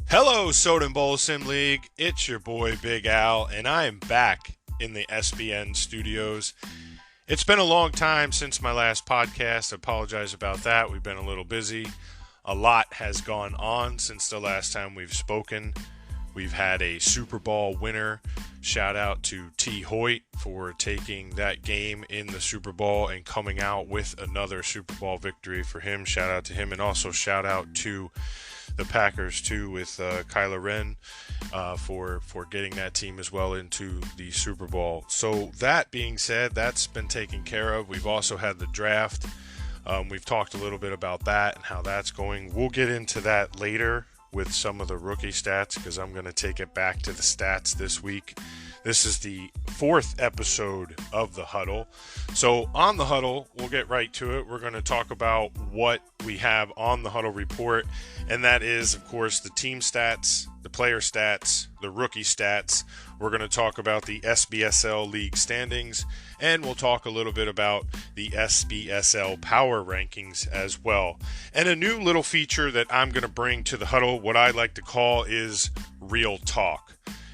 Hello, Soda and Bowl Sim League. It's your boy Big Al, and I am back in the SBN studios. It's been a long time since my last podcast. I apologize about that. We've been a little busy. A lot has gone on since the last time we've spoken. We've had a Super Bowl winner. Shout out to T. Hoyt for taking that game in the Super Bowl and coming out with another Super Bowl victory for him. Shout out to him, and also shout out to the Packers too, with Kyler Wren for getting that team as well into the Super Bowl. So that being said, that's been taken care of. We've also had the draft. We've talked a little bit about that and how that's going. We'll get into that later with some of the rookie stats, because I'm going to take it back to the stats this week. This is the fourth episode of the Huddle. So on the Huddle, we'll get right to it. We're going to talk about what we have on the Huddle report, and that is, of course, the team stats, the player stats, the rookie stats. We're going to talk about the SBSL League standings, and we'll talk a little bit about the SBSL Power Rankings as well. And a new little feature that I'm going to bring to the Huddle, what I like to call is Real Talk.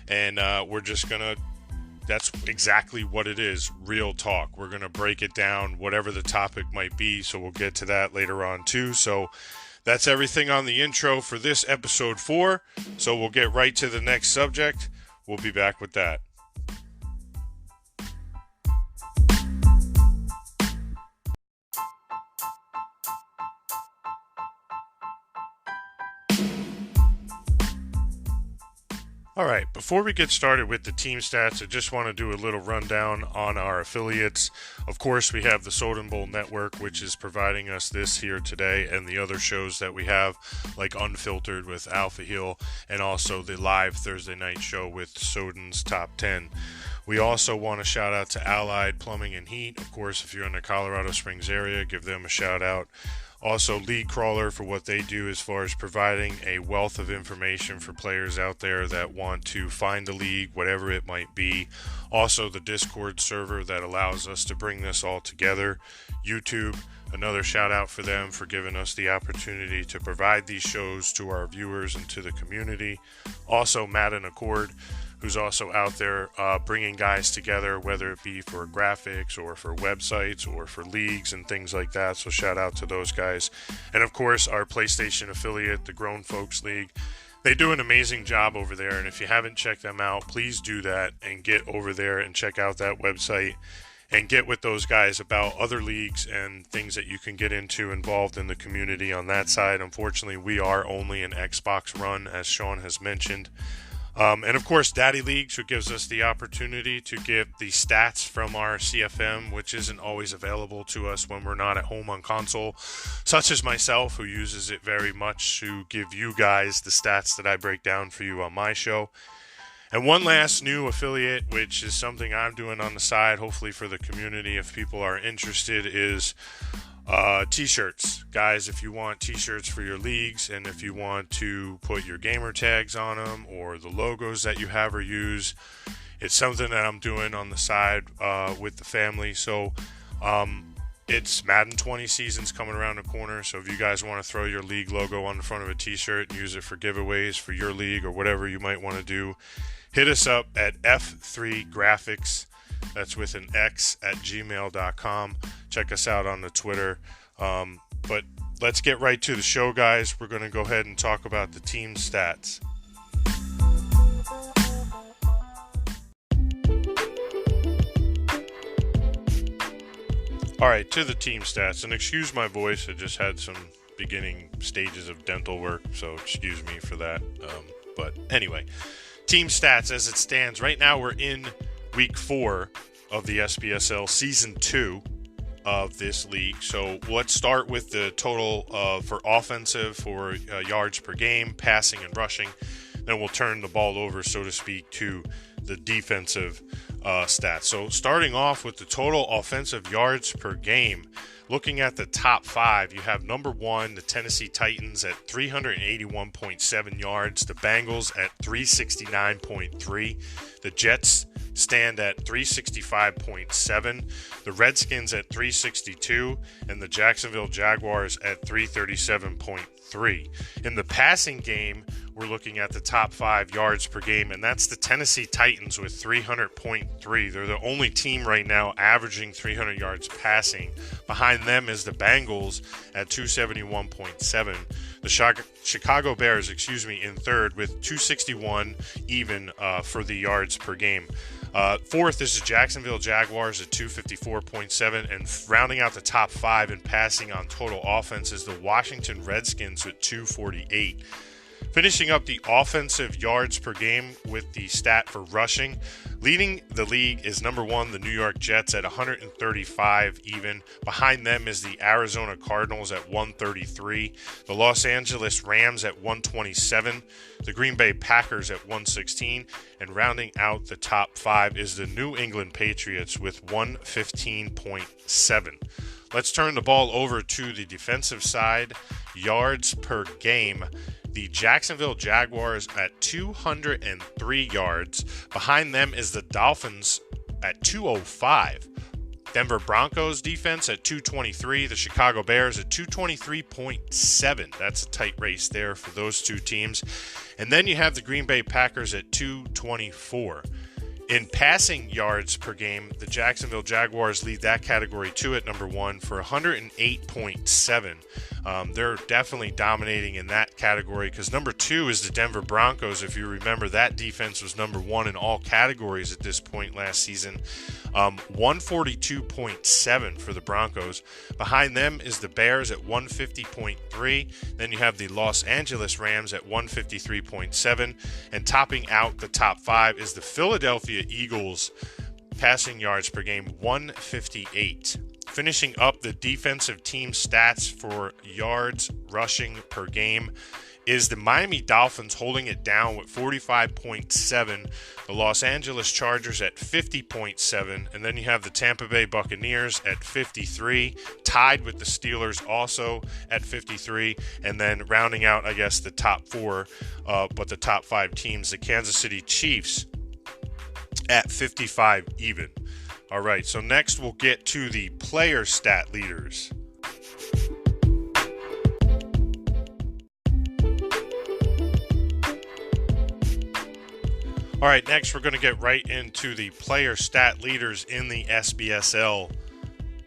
And we're just going to, that's exactly what it is, real talk. We're going to break it down, whatever the topic might be, so we'll get to that later on too. So that's everything on the intro for this episode 4. So we'll get right to the next subject. We'll be back with that. All right, before we get started with the team stats, I just want to do a little rundown on our affiliates. Of course, we have the Soda and Bowl Network, which is providing us this here today, and the other shows that we have, like Unfiltered with Alpha Heel, and also the live Thursday night show with Soden's Top 10. We also want to shout out to Allied Plumbing and Heat. Of course, if you're in the Colorado Springs area, give them a shout out. Also, League Crawler for what they do as far as providing a wealth of information for players out there that want to find the league, whatever it might be. Also, the Discord server that allows us to bring this all together. YouTube, another shout out for them for giving us the opportunity to provide these shows to our viewers and to the community. Also, Madden Accord, who's also out there bringing guys together, whether it be for graphics or for websites or for leagues and things like that. So shout out to those guys. And of course, our PlayStation affiliate, the Grown Folks League. They do an amazing job over there. And if you haven't checked them out, please do that and get over there and check out that website and get with those guys about other leagues and things that you can get into involved in the community on that side. Unfortunately, we are only an Xbox run, as Sean has mentioned. And of course, Daddy Leagues, who gives us the opportunity to get the stats from our CFM, which isn't always available to us when we're not at home on console, such as myself, who uses it very much to give you guys the stats that I break down for you on my show. And one last new affiliate, which is something I'm doing on the side, hopefully for the community if people are interested, is t-shirts. Guys, if you want t-shirts for your leagues, and if you want to put your gamer tags on them or the logos that you have or use, it's something that I'm doing on the side with the family. So it's Madden 20 season's coming around the corner, so if you guys want to throw your league logo on the front of a t-shirt and use it for giveaways for your league or whatever you might want to do, hit us up at F3Graphics. That's with an X at gmail.com. Check us out on the Twitter. But let's get right to the show, guys. We're going to go ahead and talk about the team stats. All right, to the team stats. And excuse my voice. I just had some beginning stages of dental work, so excuse me for that. But anyway, team stats as it stands. Right now we're in Week 4 of the SBSL Season 2 of this league. So let's start with the total for offensive, for yards per game, passing and rushing. Then we'll turn the ball over, so to speak, to the defensive stats. So starting off with the total offensive yards per game, looking at the top 5, you have number 1, the Tennessee Titans at 381.7 yards, the Bengals at 369.3, the Jets stand at 365.7, the Redskins at 362, and the Jacksonville Jaguars at 337.3. In the passing game, we're looking at the top 5 yards per game, and that's the Tennessee Titans with 300.3. They're the only team right now averaging 300 yards passing. Behind them is the Bengals at 271.7. The Chicago Bears, in third with 261 even for the yards per game. Fourth is the Jacksonville Jaguars at 254.7, and rounding out the top 5 in passing on total offense is the Washington Redskins with 248. Finishing up the offensive yards per game with the stat for rushing, leading the league is number 1, the New York Jets at 135 even. Behind them is the Arizona Cardinals at 133, the Los Angeles Rams at 127, the Green Bay Packers at 116, and rounding out the top 5 is the New England Patriots with 115.7. Let's turn the ball over to the defensive side, yards per game. The Jacksonville Jaguars at 203 yards. Behind them is the Dolphins at 205. Denver Broncos defense at 223. The Chicago Bears at 223.7. That's a tight race there for those two teams. And then you have the Green Bay Packers at 224. In passing yards per game, the Jacksonville Jaguars lead that category too at number 1 for 108.7. They're definitely dominating in that category because number 2 is the Denver Broncos. If you remember, that defense was number 1 in all categories at this point last season. 142.7 for the Broncos. Behind them is the Bears at 150.3. Then you have the Los Angeles Rams at 153.7. And topping out the top 5 is the Philadelphia Eagles, passing yards per game, 158. Finishing up the defensive team stats for yards rushing per game is the Miami Dolphins holding it down with 45.7, the Los Angeles Chargers at 50.7, and then you have the Tampa Bay Buccaneers at 53, tied with the Steelers also at 53, and then rounding out, I guess, the top 4, but the top 5 teams, the Kansas City Chiefs at 55 even. All right, so next we'll get to the player stat leaders. All right, next we're going to get right into the player stat leaders in the SBSL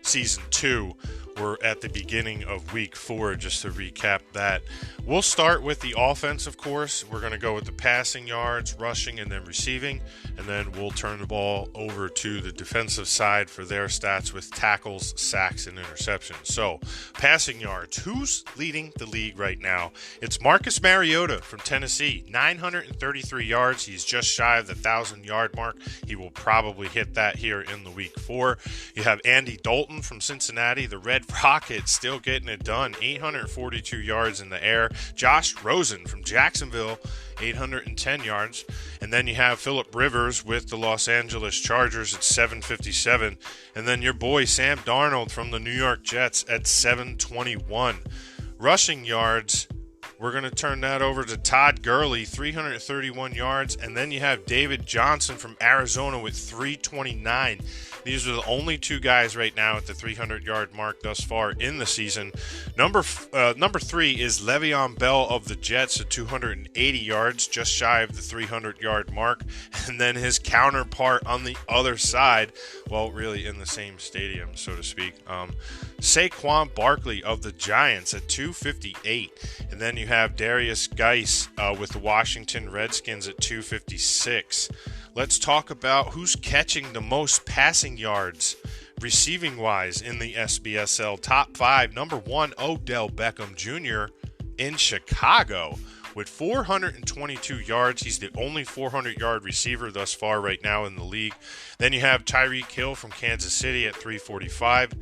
Season 2. We're at the beginning of Week 4, just to recap that. We'll start with the offense, of course. We're going to go with the passing yards, rushing, and then receiving. And then we'll turn the ball over to the defensive side for their stats with tackles, sacks, and interceptions. So, passing yards. Who's leading the league right now? It's Marcus Mariota from Tennessee, 933 yards. He's just shy of the 1,000-yard mark. He will probably hit that here in the Week 4. You have Andy Dalton from Cincinnati, the Red Rocket, still getting it done, 842 yards in the air. Josh Rosen from Jacksonville, 810 yards. And then you have Phillip Rivers with the Los Angeles Chargers at 757. And then your boy Sam Darnold from the New York Jets at 721. Rushing yards, we're going to turn that over to Todd Gurley, 331 yards. And then you have David Johnson from Arizona with 329. These are the only two guys right now at the 300-yard mark thus far in the season. Number 3 is Le'Veon Bell of the Jets at 280 yards, just shy of the 300-yard mark. And then his counterpart on the other side, well, really in the same stadium, so to speak, Saquon Barkley of the Giants at 258. And then you have Darius Geis with the Washington Redskins at 256. Let's talk about who's catching the most passing yards receiving-wise in the SBSL. Top 5, number 1, Odell Beckham Jr. in Chicago with 422 yards. He's the only 400-yard receiver thus far right now in the league. Then you have Tyreek Hill from Kansas City at 345.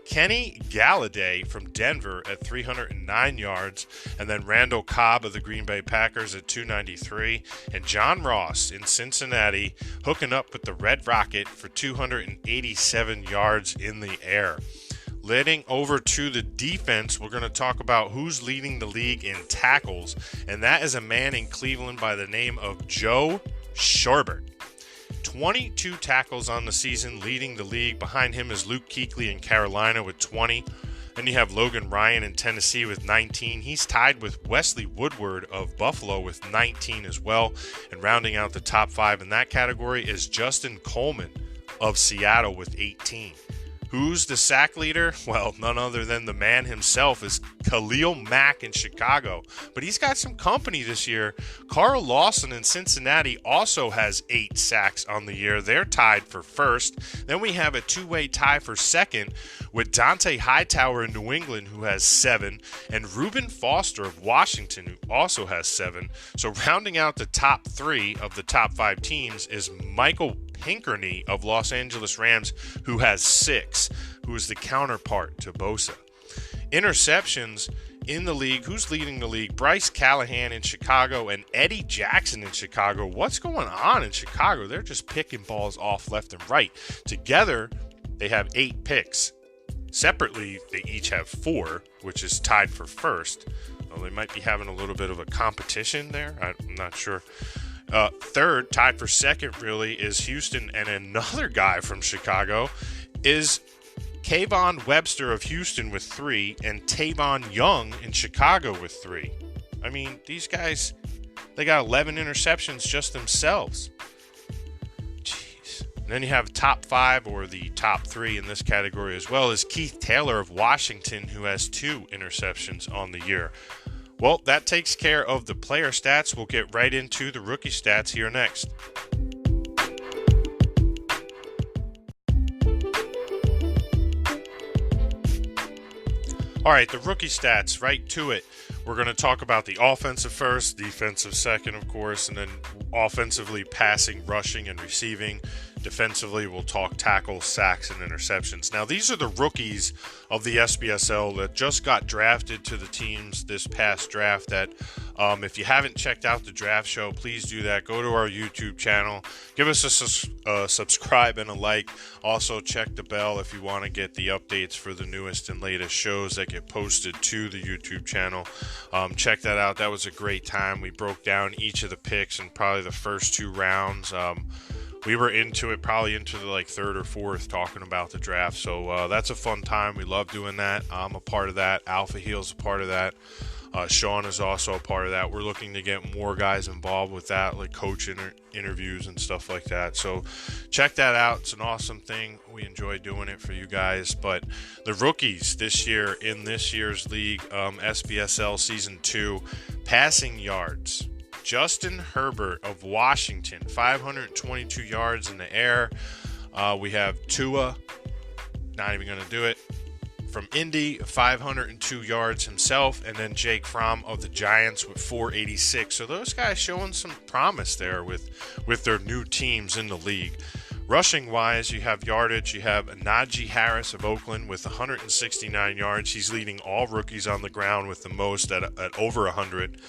Kenny Galladay from Denver at 309 yards, and then Randall Cobb of the Green Bay Packers at 293, and John Ross in Cincinnati hooking up with the Red Rocket for 287 yards in the air. Leading over to the defense, we're going to talk about who's leading the league in tackles, and that is a man in Cleveland by the name of Joe Schobert. 22 tackles on the season, leading the league. Behind him is Luke Kuechly in Carolina with 20. Then you have Logan Ryan in Tennessee with 19. He's tied with Wesley Woodward of Buffalo with 19 as well. And rounding out the top 5 in that category is Justin Coleman of Seattle with 18. Who's the sack leader? Well, none other than the man himself is Khalil Mack in Chicago. But he's got some company this year. Carl Lawson in Cincinnati also has 8 sacks on the year. They're tied for first. Then we have a two-way tie for second with Dante Hightower in New England, who has 7, and Reuben Foster of Washington, who also has 7. So rounding out the top 3 of the top 5 teams is Michael Pinkerney of Los Angeles Rams, who has 6, who is the counterpart to Bosa. Interceptions in the league, who's leading the league? Bryce Callahan in Chicago and Eddie Jackson in Chicago. What's going on in Chicago? They're just picking balls off left and right. Together, they have 8 picks. Separately, they each have 4, which is tied for first. Well, they might be having a little bit of a competition there. I'm not sure. Third, tied for second, really, is Houston, and another guy from Chicago is Kayvon Webster of Houston with 3, and Tavon Young in Chicago with 3. I mean, these guys, they got 11 interceptions just themselves. Jeez. And then you have top 5, or the top 3 in this category as well, is Keith Taylor of Washington, who has 2 interceptions on the year. Well, that takes care of the player stats. We'll get right into the rookie stats here next. All right, the rookie stats, right to it. We're going to talk about the offensive first, defensive second, of course, and then offensively passing, rushing, and receiving. Defensively, we'll talk tackles, sacks, and interceptions. Now, these are the rookies of the SBSL that just got drafted to the teams this past draft. That if you haven't checked out the draft show, please do that. Go to our YouTube channel. Give us a subscribe and a like. Also, check the bell if you want to get the updates for the newest and latest shows that get posted to the YouTube channel. Check that out. That was a great time. We broke down each of the picks in probably the first 2 rounds. We were into it, probably into the third or fourth, talking about the draft. So that's a fun time. We love doing that. I'm a part of that. Alpha Heel's a part of that. Sean is also a part of that. We're looking to get more guys involved with that, like coach interviews and stuff like that. So check that out. It's an awesome thing. We enjoy doing it for you guys. But the rookies this year in this year's league, SBSL Season 2, passing yards. Justin Herbert of Washington, 522 yards in the air. We have Tua, not even going to do it, from Indy, 502 yards himself. And then Jake Fromm of the Giants with 486. So those guys showing some promise there with their new teams in the league. Rushing-wise, you have yardage. You have Najee Harris of Oakland with 169 yards. He's leading all rookies on the ground with the most at over 100.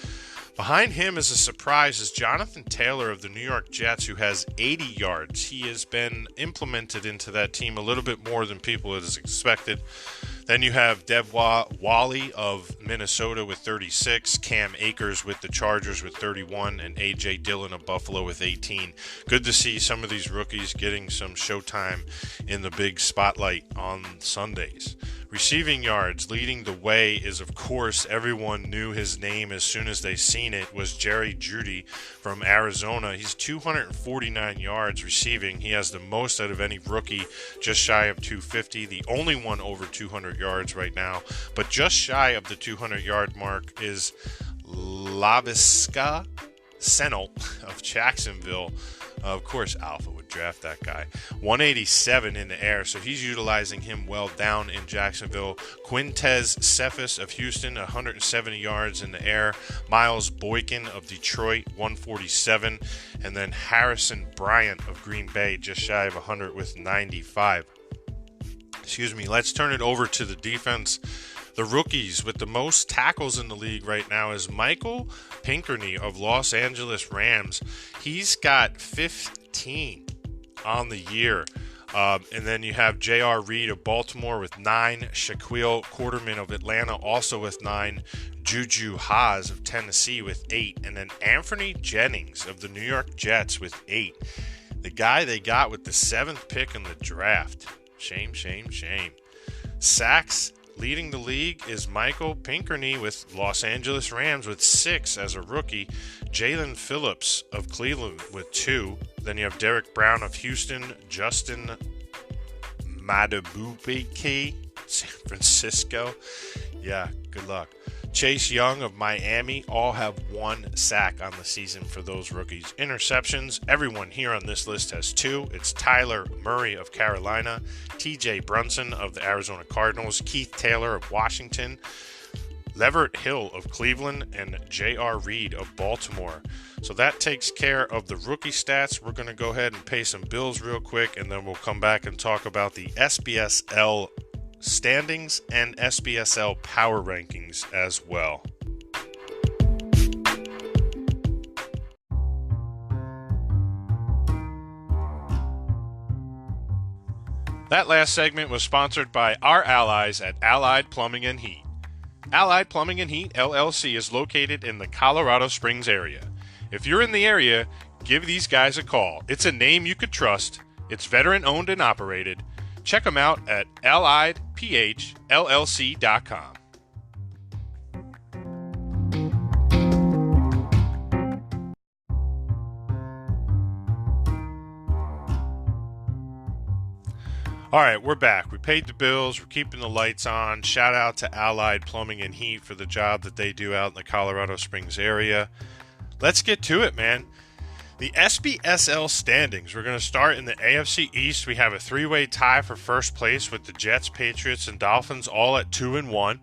Behind him is a surprise is Jonathan Taylor of the New York Jets, who has 80 yards. He has been implemented into that team a little bit more than people had expected. Then you have Dev Wally of Minnesota with 36, Cam Akers with the Chargers with 31, and A.J. Dillon of Buffalo with 18. Good to see some of these rookies getting some showtime in the big spotlight on Sundays. Receiving yards, leading the way is, of course, everyone knew his name as soon as they seen it, was Jerry Jeudy from Arizona. He's 249 yards receiving. He has the most out of any rookie, just shy of 250. The only one over 200 yards right now, but just shy of the 200-yard mark is Laviska Senel of Jacksonville. Of course, Alpha would draft that guy. 187 in the air, so he's utilizing him well down in Jacksonville. Quintez Cephas of Houston, 170 yards in the air. Miles Boykin of Detroit, 147. And then Harrison Bryant of Green Bay, just shy of 100 with 95. Let's turn it over to the defense. The rookies with the most tackles in the league right now is Michael Pinkerney of Los Angeles Rams. He's got 15 on the year. And then you have J.R. Reed of Baltimore with 9. Shaquille Quarterman of Atlanta also with 9. Juju Haas of Tennessee with 8. And then Anthony Jennings of the New York Jets with 8. The guy they got with the 7th pick in the draft. Shame. Sacks leading the league is Michael Pinckney with Los Angeles Rams with 6 as a rookie. Jalen Phillips of Cleveland with 2. Then you have Derek Brown of Houston, Justin Madubuike, San Francisco. Yeah, good luck. Chase Young of Miami, all have 1 sack on the season for those rookies. Interceptions, everyone here on this list has 2. It's Tyler Murray of Carolina, TJ Brunson of the Arizona Cardinals, Keith Taylor of Washington, Leverett Hill of Cleveland, and J.R. Reed of Baltimore. So that takes care of the rookie stats. We're going to go ahead and pay some bills real quick, and then we'll come back and talk about the SBSL standings and SBSL power rankings as well. That last segment was sponsored by our allies at Allied Plumbing and Heat. Allied Plumbing and Heat LLC is located in the Colorado Springs area. If you're in the area, give these guys a call. It's a name you could trust. It's veteran owned and operated. Check them out at alliedphllc.com. All right, we're back. We paid the bills. We're keeping the lights on. Shout out to Allied Plumbing and Heat for the job that they do out in the Colorado Springs area. Let's get to it, man. The SBSL standings. We're going to start in the AFC East. We have a 3-way tie for first place with the Jets, Patriots, and Dolphins all at 2-1.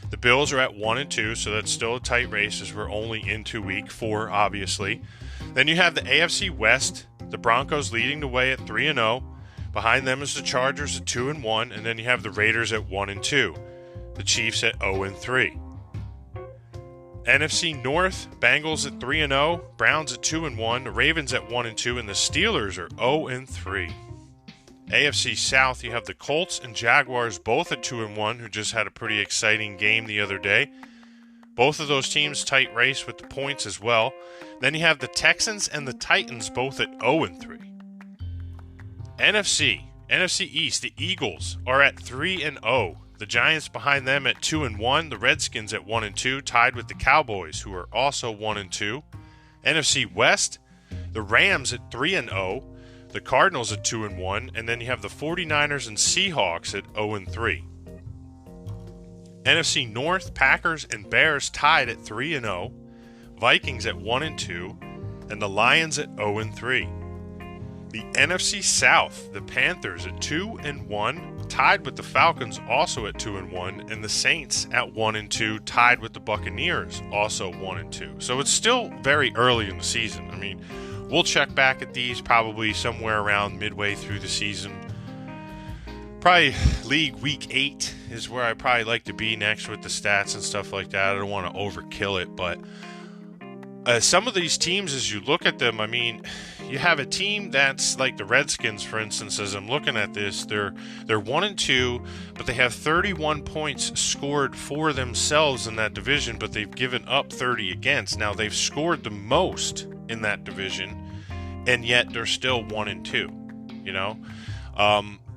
The Bills are at 1-2, so that's still a tight race as we're only into week 4, obviously. Then you have the AFC West. The Broncos leading the way at 3-0. Behind them is the Chargers at 2-1, and then you have the Raiders at 1-2. The Chiefs at 0-3. NFC North, Bengals at 3-0, Browns at 2-1, the Ravens at 1-2, and the Steelers are 0-3. AFC South, you have the Colts and Jaguars both at 2-1, who just had a pretty exciting game the other day. Both of those teams tight race with the points as well. Then you have the Texans and the Titans both at 0-3. NFC East, the Eagles are at 3-0. The Giants behind them at 2-1. The Redskins at 1-2, tied with the Cowboys, who are also 1-2. NFC West, the Rams at 3-0. The Cardinals at 2-1. And then you have the 49ers and Seahawks at 0-3. NFC North, Packers and Bears tied at 3-0. Vikings at 1-2. And the Lions at 0-3. The NFC South, the Panthers at 2-1, tied with the Falcons also at 2-1, and the Saints at 1-2, tied with the Buccaneers also 1-2. So it's still very early in the season. I mean, we'll check back at these probably somewhere around midway through the season. Probably league week 8 is where I probably like to be next with the stats and stuff like that. I don't want to overkill it, but some of these teams, as you look at them, I mean, you have a team that's like the Redskins, for instance. As I'm looking at this, they're 1-2, but they have 31 points scored for themselves in that division, but they've given up 30 against. Now they've scored the most in that division, and yet they're still 1-2. You know,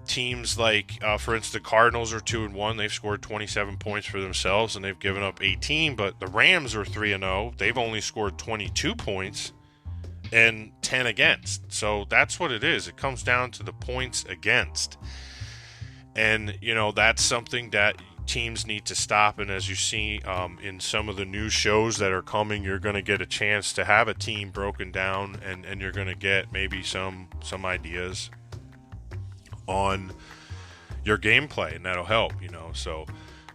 teams like, for instance, the Cardinals are 2-1. They've scored 27 points for themselves, and they've given up 18. But the Rams are 3-0. They've only scored 22 points and 10 against. So that's what it is. It comes down to the points against. And, you know, that's something that teams need to stop. And as you see in some of the new shows that are coming, you're going to get a chance to have a team broken down, and you're going to get maybe some ideas on your gameplay, and that'll help, you know. So,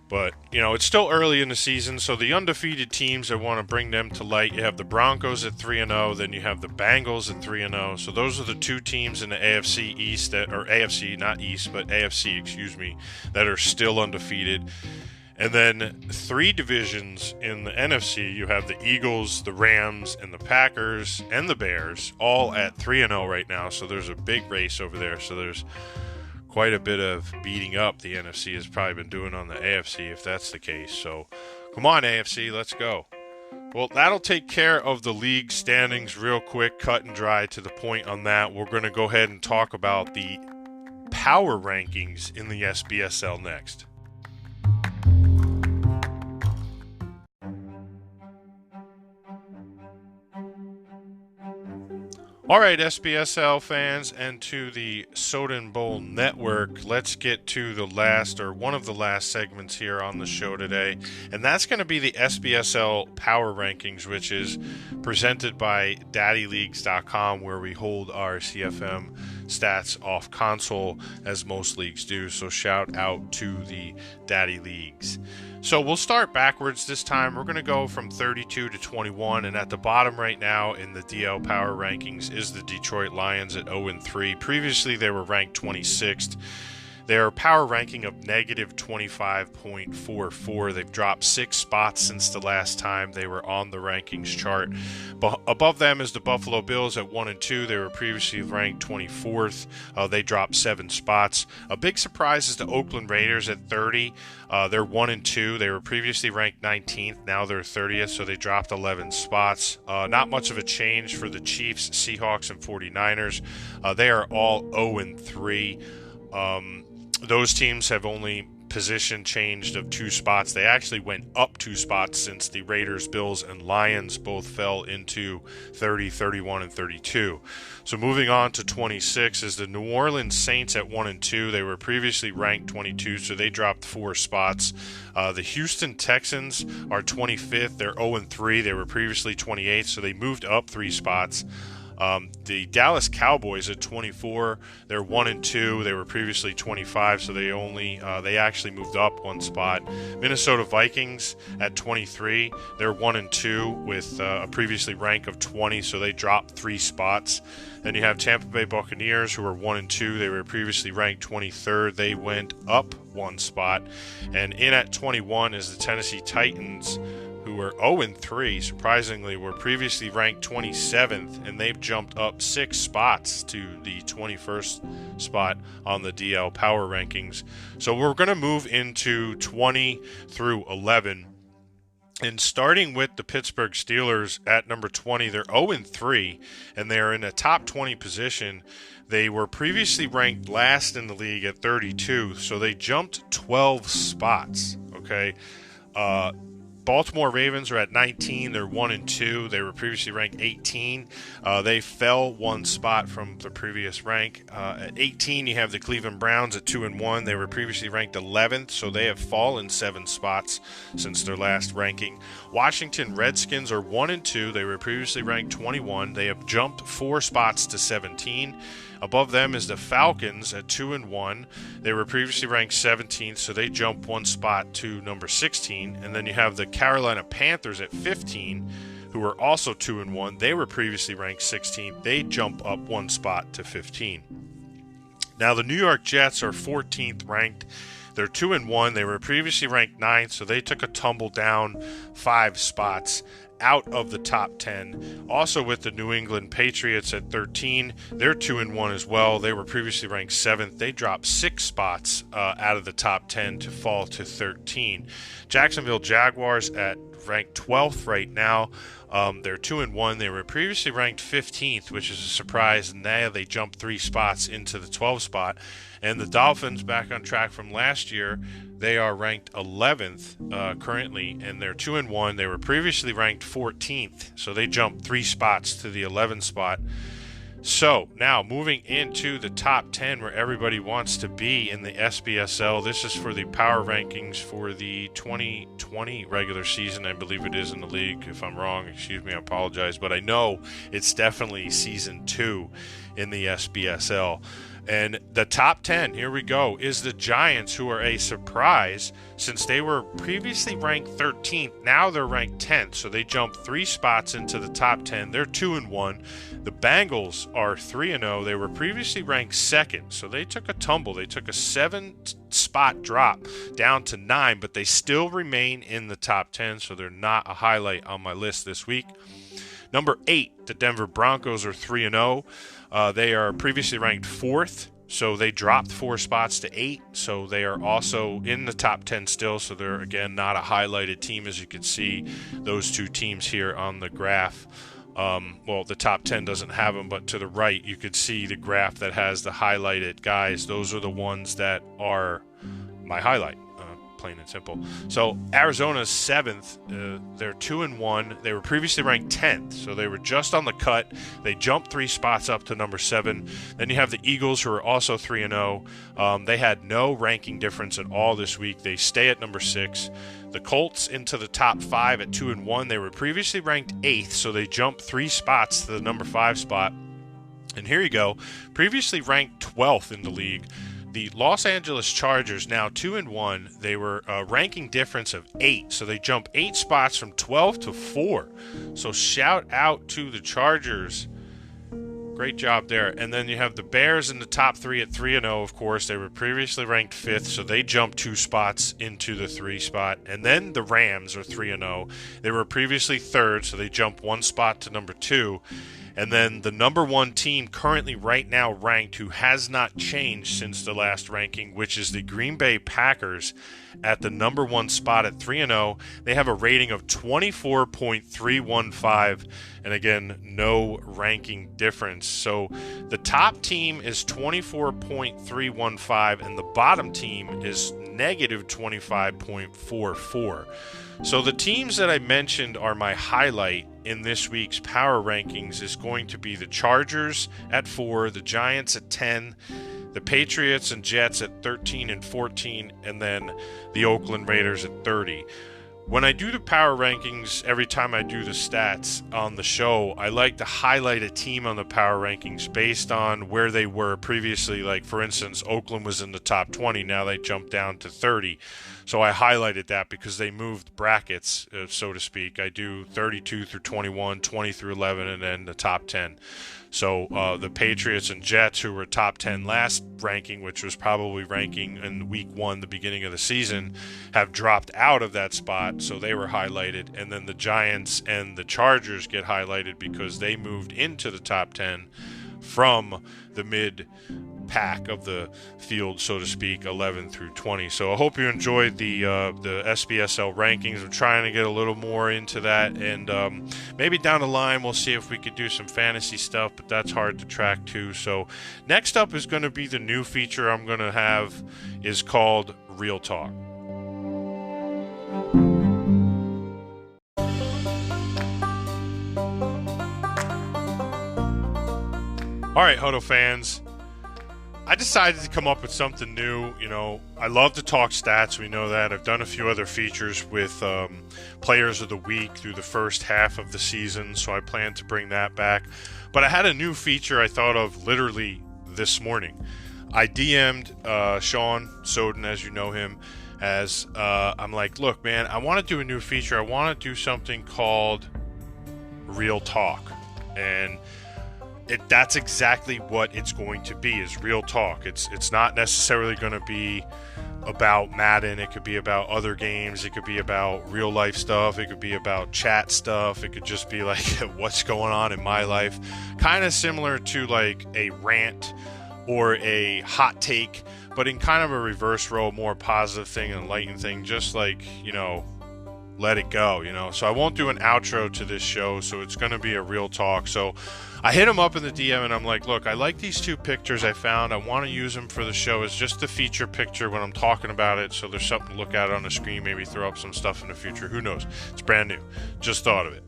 but, you know, it's still early in the season, so the undefeated teams, I want to bring them to light. You have the Broncos at 3-0, then you have the Bengals at 3-0. So those are the two teams in the AFC East that, or AFC, not East, but AFC, excuse me, that are still undefeated. And then 3 divisions in the NFC, you have the Eagles, the Rams, and the Packers, and the Bears, all at 3-0 right now. So there's a big race over there. So there's quite a bit of beating up the NFC has probably been doing on the AFC, if that's the case. So come on, AFC, let's go. Well, that'll take care of the league standings real quick, cut and dry to the point on that. We're going to go ahead and talk about the power rankings in the SBSL next. All right, SBSL fans and to the Soden Bowl Network, let's get to the last or one of the last segments here on the show today, and that's going to be the SBSL Power Rankings, which is presented by daddyleagues.com, where we hold our CFM stats off console, as most leagues do, so shout out to the Daddy Leagues. So we'll start backwards this time. We're going to go from 32 to 21, and at the bottom right now in the DL Power Rankings is the Detroit Lions at 0-3. Previously, they were ranked 26th. Their power ranking of negative 25.44. They've dropped 6 spots since the last time they were on the rankings chart. Above them is the Buffalo Bills at 1-2. They were previously ranked 24th. They dropped 7 spots. A big surprise is the Oakland Raiders at 30. They're 1-2. They were previously ranked 19th. Now they're 30th, so they dropped 11 spots. Not much of a change for the Chiefs, Seahawks, and 49ers. They are all 0-3. Those teams have only position changed of 2 spots. They actually went up 2 spots since the Raiders, Bills, and Lions both fell into 30, 31, and 32. So moving on to 26 is the New Orleans Saints at 1-2. They were previously ranked 22, so they dropped 4 spots. The Houston Texans are 25th. They're 0-3. They were previously 28, so they moved up 3 spots. The Dallas Cowboys at 24, they're 1-2. They were previously 25, so they actually moved up 1 spot. Minnesota Vikings at 23, they're 1-2 with a previously rank of 20, so they dropped 3 spots. Then you have Tampa Bay Buccaneers, who are 1-2. They were previously ranked 23rd. They went up 1 spot. And in at 21 is the Tennessee Titans, who were 0-3, surprisingly, were previously ranked 27th, and they've jumped up 6 spots to the 21st spot on the DL Power Rankings. So we're going to move into 20 through 11. And starting with the Pittsburgh Steelers at number 20, they're 0-3, and they're in a top 20 position. They were previously ranked last in the league at 32, so they jumped 12 spots, okay? Baltimore Ravens are at 19. They're 1-2. They were previously ranked 18. They fell 1 spot from the previous rank. At 18, you have the Cleveland Browns at 2-1. They were previously ranked 11th, so they have fallen 7 spots since their last ranking. Washington Redskins are 1-2. They were previously ranked 21. They have jumped 4 spots to 17. Above them is the Falcons at 2-1. They were previously ranked 17th, so they jump 1 spot to number 16. And then you have the Carolina Panthers at 15, who are also 2-1. They were previously ranked 16th. They jump up 1 spot to 15. Now the New York Jets are 14th ranked. They're 2-1. They were previously ranked 9th, so they took a tumble down 5 spots out of the top 10. Also with the New England Patriots at 13, they're 2-1 as well. They were previously ranked 7th. They dropped 6 spots out of the top 10 to fall to 13. Jacksonville Jaguars at ranked 12th right now. They're 2-1. They were previously ranked 15th, which is a surprise. Now they jumped 3 spots into the 12th spot. And the Dolphins, back on track from last year, they are ranked 11th currently, and they're 2-1. They were previously ranked 14th, so they jumped 3 spots to the 11th spot. So now moving into the top 10, where everybody wants to be in the SBSL. This is for the power rankings for the 2020 regular season. I believe it is in the league. If I'm wrong, excuse me, I apologize. But I know it's definitely season 2 in the SBSL. And the top 10, here we go, is the Giants, who are a surprise since they were previously ranked 13th. Now they're ranked 10th, so they jumped 3 spots into the top 10. They're 2-1. The Bengals are 3-0. They were previously ranked 2nd, so they took a tumble. They took a 7-spot drop down to 9, but they still remain in the top 10, so they're not a highlight on my list this week. Number 8, the Denver Broncos are 3-0. They are previously ranked 4th, so they dropped 4 spots to 8. So they are also in the top 10 still. So they're, again, not a highlighted team, as you can see those 2 teams here on the graph. Well, the top 10 doesn't have them, but to the right, you could see the graph that has the highlighted guys. Those are the ones that are my highlight. plain and simple. So Arizona's 7th. They're 2-1. They were previously ranked 10th, so they were just on the cut. They jumped 3 spots up to number 7. Then you have the Eagles, who are also 3-0. They had no ranking difference at all this week. They stay at number 6. The Colts into the top 5 at 2-1. They were previously ranked 8th, so they jumped 3 spots to the number 5 spot. And here you go. Previously ranked 12th in the league. The Los Angeles Chargers, now 2-1. They were a ranking difference of 8, so they jump 8 spots from 12 to 4. So shout out to the Chargers. Great job there. And then you have the Bears in the top 3 at 3-0, of course. They were previously ranked 5th, so they jumped 2 spots into the 3 spot. And then the Rams are 3-0. They were previously 3rd, so they jumped 1 spot to number 2. And then the number 1 team currently right now ranked, who has not changed since the last ranking, which is the Green Bay Packers at the number 1 spot at 3-0. They have a rating of 24.315, and again, no ranking difference. So the top team is 24.315, and the bottom team is negative 25.44. So the teams that I mentioned are my highlight in this week's power rankings is going to be the Chargers at 4, the Giants at 10, the Patriots and Jets at 13 and 14, and then the Oakland Raiders at 30. When I do the power rankings, every time I do the stats on the show, I like to highlight a team on the power rankings based on where they were previously. Like, for instance, Oakland was in the top 20. Now they jumped down to 30. So I highlighted that because they moved brackets, so to speak. I do 32 through 21, 20 through 11, and then the top 10. So the Patriots and Jets, who were top 10 last ranking, which was probably ranking in week 1, the beginning of the season, have dropped out of that spot, so they were highlighted. And then the Giants and the Chargers get highlighted because they moved into the top 10 from the mid pack of the field, so to speak, 11 through 20. So I hope you enjoyed the SBSL rankings. I'm trying to get a little more into that, and maybe down the line we'll see if we could do some fantasy stuff, but that's hard to track too. So next up is going to be the new feature I'm going to have, is called Real Talk. All right, Huddle fans, I decided to come up with something new. You know, I love to talk stats. We know that. I've done a few other features with Players of the Week through the first half of the season, so I plan to bring that back. But I had a new feature I thought of literally this morning. I DM'd Sean Soden, as you know him, as I'm like, look, man, I want to do a new feature. I want to do something called Real Talk. And that's exactly what it's going to be, is real talk. It's not necessarily going to be about Madden. It could be about other games. It could be about real life stuff. It could be about chat stuff. It could just be like what's going on in my life. Kind of similar to like a rant or a hot take, but in kind of a reverse role, more positive thing, and enlightened thing, just like, you know, let it go, you know. So I won't do an outro to this show, so it's going to be a real talk. So I hit him up in the DM and I'm like, look, I like these 2 pictures I found. I want to use them for the show as just the feature picture when I'm talking about it, so there's something to look at on the screen, maybe throw up some stuff in the future. Who knows? It's brand new. Just thought of it.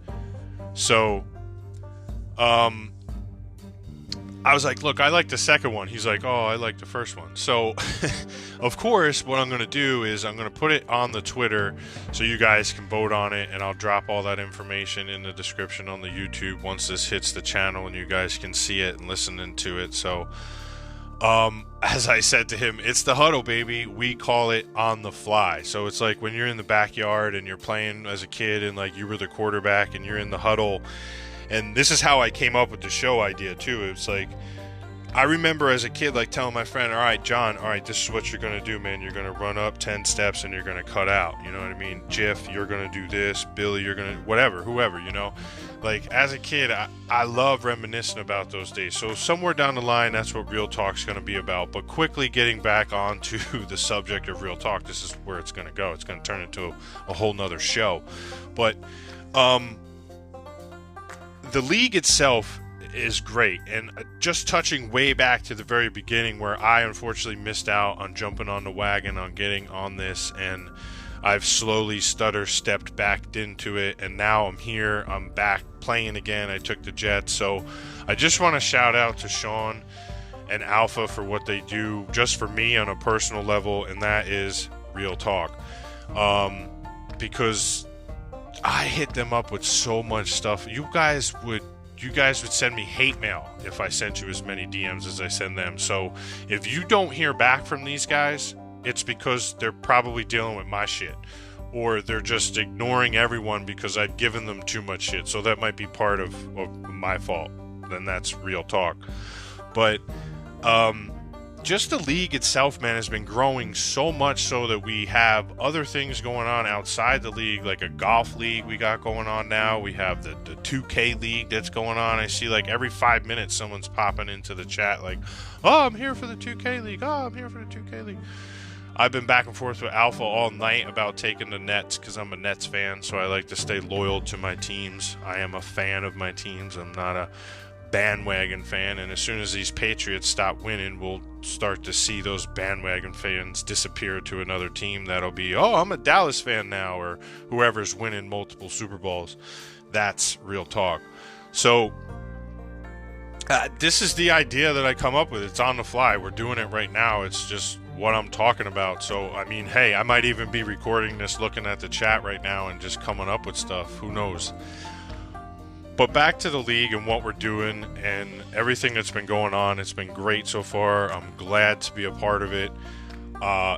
So I was like, look, I like the second one. He's like, oh, I like the first one. So, of course, what I'm going to do is I'm going to put it on the Twitter so you guys can vote on it, and I'll drop all that information in the description on the YouTube once this hits the channel and you guys can see it and listen into it. So, as I said to him, it's the Huddle, baby. We call it on the fly. So it's like when you're in the backyard and you're playing as a kid and like you were the quarterback and you're in the huddle. And this is how I came up with the show idea too. It's like, I remember as a kid, like telling my friend, all right, John, all right, this is what you're going to do, man. You're going to run up 10 steps and you're going to cut out. You know what I mean? Jiff, you're going to do this. Billy, you're going to, whatever, whoever, you know. Like, as a kid, I love reminiscing about those days. So somewhere down the line, that's what Real Talk's going to be about. But quickly getting back onto the subject of Real Talk, this is where it's going to go. It's going to turn into a whole nother show. But the league itself is great. And just touching way back to the very beginning where I unfortunately missed out on jumping on the wagon, on getting on this, and I've slowly stepped back into it, and now I'm here. I'm back playing again. I took the Jets. So I just want to shout out to Sean and Alpha for what they do just for me on a personal level, and that is real talk. Because I hit them up with so much stuff. You guys would send me hate mail if I sent you as many DMs as I send them. So if you don't hear back from these guys, it's because they're probably dealing with my shit, or they're just ignoring everyone because I've given them too much shit. So that might be part of my fault. Then that's real talk. But just the league itself, man, has been growing so much so that we have other things going on outside the league, like a golf league we got going on now. We have the 2K league that's going on. I see like every 5 minutes someone's popping into the chat like, oh, I'm here for the 2K league. Oh, I'm here for the 2K league. I've been back and forth with Alpha all night about taking the Nets because I'm a Nets fan, so I like to stay loyal to my teams. I am a fan of my teams. I'm not a bandwagon fan, and as soon as these Patriots stop winning, we'll start to see those bandwagon fans disappear to another team that'll be, oh, I'm a Dallas fan now, or whoever's winning multiple Super Bowls. That's real talk. So this is the idea that I come up with. It's on the fly. We're doing it right now. It's just what I'm talking about. So, I mean, hey, I might even be recording this, looking at the chat right now and just coming up with stuff. Who knows? But back to the league and what we're doing and everything that's been going on. It's been great so far. I'm glad to be a part of it.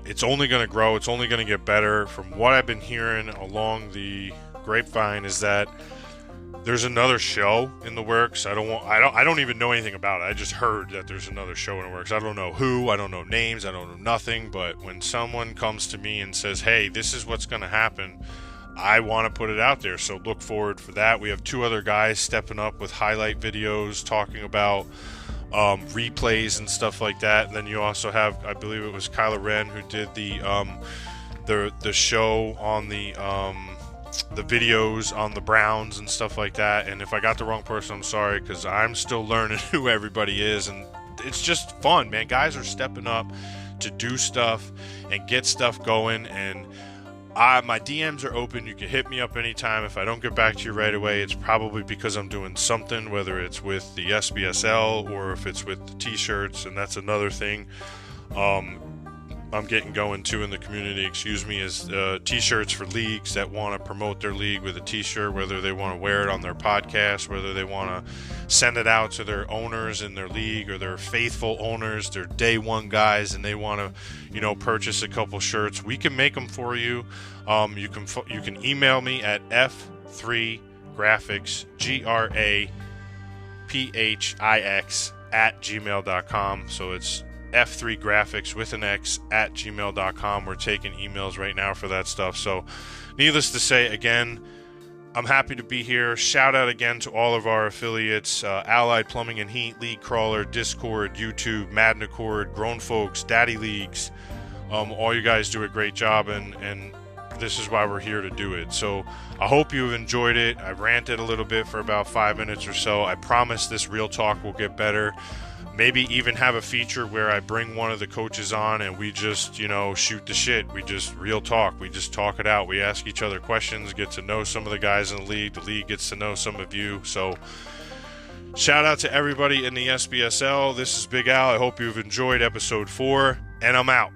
It's only going to grow. It's only going to get better. From what I've been hearing along the grapevine is that there's another show in the works. I don't even know anything about it. I just heard that there's another show in the works. I don't know who. I don't know names. I don't know nothing. But when someone comes to me and says, hey, this is what's going to happen, I want to put it out there. So look forward for that. We have 2 other guys stepping up with highlight videos talking about replays and stuff like that. And then you also have, I believe it was Kyla Wren who did the show on the videos on the Browns and stuff like that. And if I got the wrong person, I'm sorry, because I'm still learning who everybody is, and it's just fun, man. Guys are stepping up to do stuff and get stuff going, and my DMs are open. You can hit me up anytime. If I don't get back to you right away, it's probably because I'm doing something, whether it's with the SBSL or if it's with the t-shirts, and that's another thing I'm getting going too in the community, is t-shirts for leagues that want to promote their league with a t-shirt, whether they want to wear it on their podcast, whether they want to send it out to their owners in their league or their faithful owners, their day one guys, and they want to, purchase a couple shirts. We can make them for you. You can email me at f3graphics, graphics @gmail.com. So it's F3graphics with an X @gmail.com. We're taking emails right now for that stuff. So needless to say, again, I'm happy to be here. Shout out again to all of our affiliates, Allied Plumbing and Heat, League Crawler, Discord, YouTube, Madden Accord, Grown Folks, Daddy Leagues. All you guys do a great job, and this is why we're here to do it. So I hope you've enjoyed it. I ranted a little bit for about 5 minutes or so. I promise this real talk will get better. Maybe even have a feature where I bring one of the coaches on and we just, shoot the shit. We just real talk. We just talk it out. We ask each other questions, get to know some of the guys in the league. The league gets to know some of you. So shout out to everybody in the SBSL. This is Big Al. I hope you've enjoyed episode 4, and I'm out.